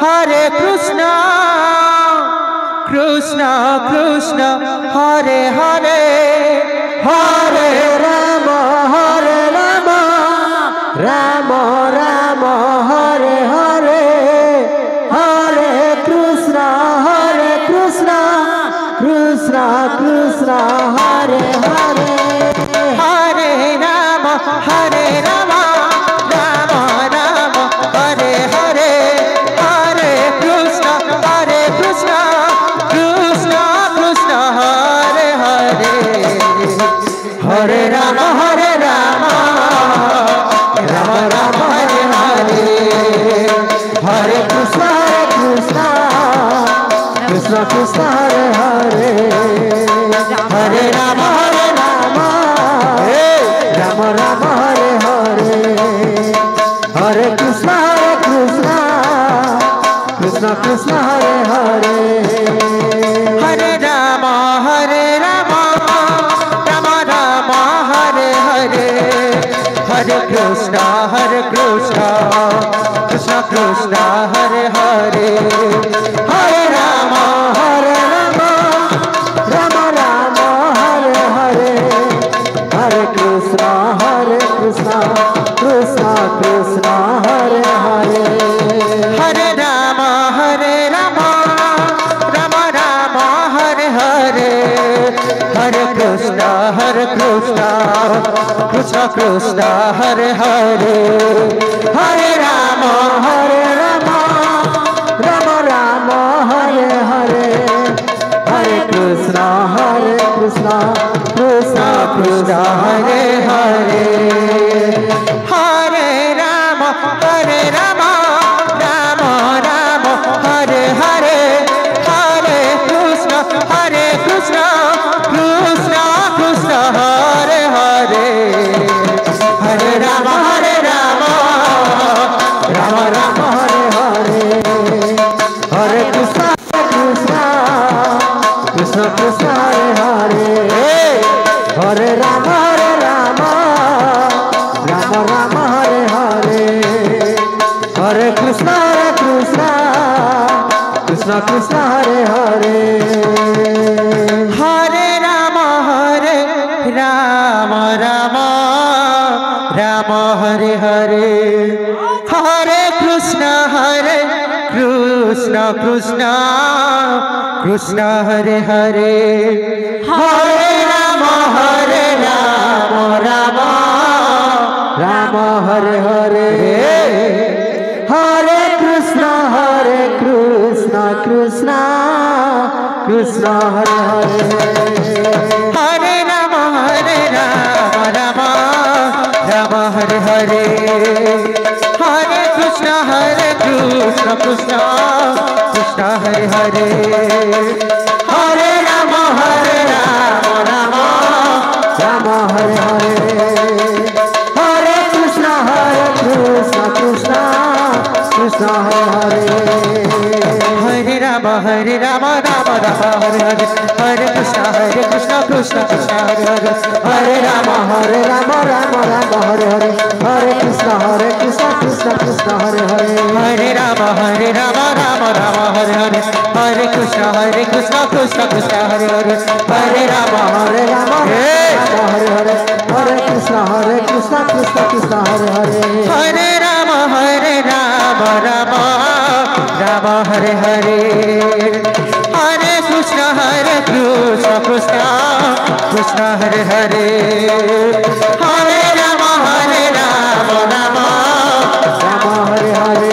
Hare Krishna, Krishna Krishna, Hare Hare, Hare Rama, Hare Rama, Rama Rama, Hare Hare, Hare Krishna, Krishna Krishna, Hare Hare, Hare Rama, Hare Rama, Rama Rama, Hare Hare, Hare Krishna, Krishna Krishna, Hare Hare, Hare Rama, Hare Rama, Rama Rama, Hare Hare, Hare Krishna, Krishna Krishna, Hare Hare, Hare Rama, Hare Rama, Rama Rama, Hare Hare, Hare Krishna, Krishna Krishna, Hare Hare, Hare Rama, Hare Rama, Rama Rama, Hare Hare, Hare Krishna, Krishna Krishna, Hare Hare, Hare Rama, Hare Rama, Rama Rama, Hare Hare, Hare Krishna, Krishna Krishna, Hare Hare, Hare Rama, Hare Rama, Rama Rama, Hare Hare, Hare Krishna, Krishna Krishna, Hare Hare, Hare Rama, Hare Rama, Rama Rama, Hare Hare, Hare Krishna, Krishna Krishna, Hare Hare, Hare Rama, Hare Rama, Rama Rama, Hare Hare, Hare Krishna, Krishna Krishna, Hare Hare, Hare Rama, Hare Rama, Rama Rama, Hare Hare, Hare Krishna, Krishna Krishna, Hare Hare, Hare Rama, Hare Rama, Rama Rama, Hare Hare, Hare Krishna, Krishna Krishna, Hare Hare, Hare Rama, Hare Rama, Rama Rama, Hare Hare, Hare Krishna, Krishna Krishna, Hare Hare, Hare Rama, Rama Rama, Hare Hare, Hare Krishna, Krishna Krishna, Hare Hare, Hare Rama, Rama Rama, Hare Hare, Hare Krishna, Krishna Hare Hare, Hare Rama, Rama Rama, Hare Hare, Hare Krishna, Krishna Hare Hare, Hare Rama, Rama Rama, Hare Hare, Hare Krishna, Krishna Hare Hare, Hare Rama, Rama Rama, Hare Hare, Hare Krishna, Krishna Hare Hare, Hare Rama, Rama Rama, Hare Hare, Hare Krishna, Krishna Hare Hare, Hare Rama, Rama Hare Hare, Hare Krishna, Krishna Hare Hare, Hare Rama, Rama Rama, Hare Hare, Hare Krishna, Krishna Hare Hare, Hare Rama, Rama Hare Hare,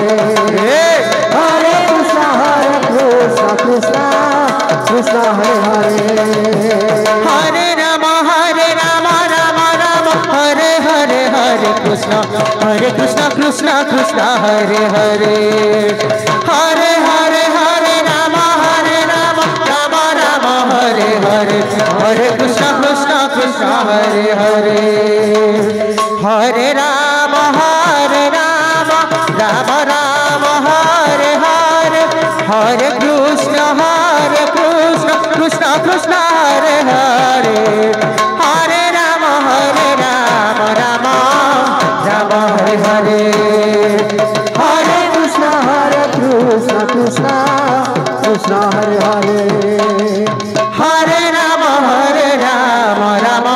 Hare Krishna, Krishna Hare Hare, Hare Rama, Rama Rama, Hare Hare, Hare Krishna, Krishna Hare Hare, Hare Hare, Hare Rama, Rama Rama, Hare Hare, Hare Krishna, Krishna Hare Hare, Hare Rama, Rama Rama, Hare Hare, Hare Krishna, Krishna Hare Hare, Hare Rama, Rama Rama, Hare Hare, Hare Krishna, Krishna Krishna Hare Hare Hare Ram Ram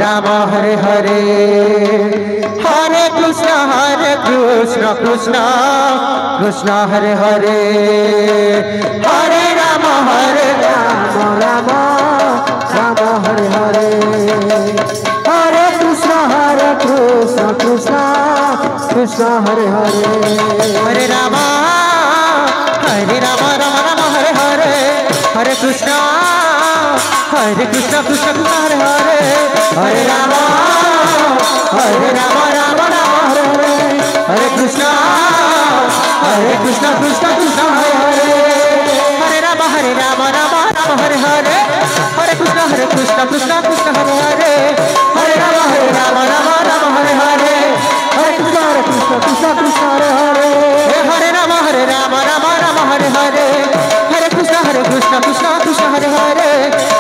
Ram Hare Hare Hare Krishna Krishna Krishna Hare Hare Hare Ram Ram Ram Hare Hare Hare Krishna Krishna Krishna Hare Hare Hare Ram Ram Ram Hare Hare Hare Krishna Krishna Krishna Hare Hare Hare Ram Ram Ram Hare Hare Hare Krishna Krishna Krishna Hare Hare Hare Ram Ram Ram Hare Hare Hare Krishna Krishna Krishna Hare Hare Hare Ram Ram Ram Hare Hare Hare Krishna Krishna Krishna Hare Hare Hare Ram Ram Ram Hare Hare Hare Krishna Krishna Krishna Hare Hare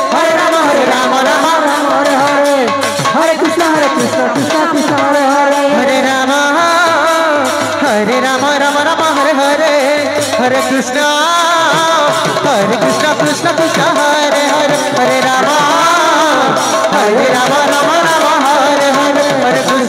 Hare Ram Ram Hare Hare Hare Krishna Krishna Krishna Hare Hare Hare Ram Ram Ram Hare Hare Hare Krishna Krishna Krishna Hare Hare Hare Ram Ram Ram Hare Hare Hare Krishna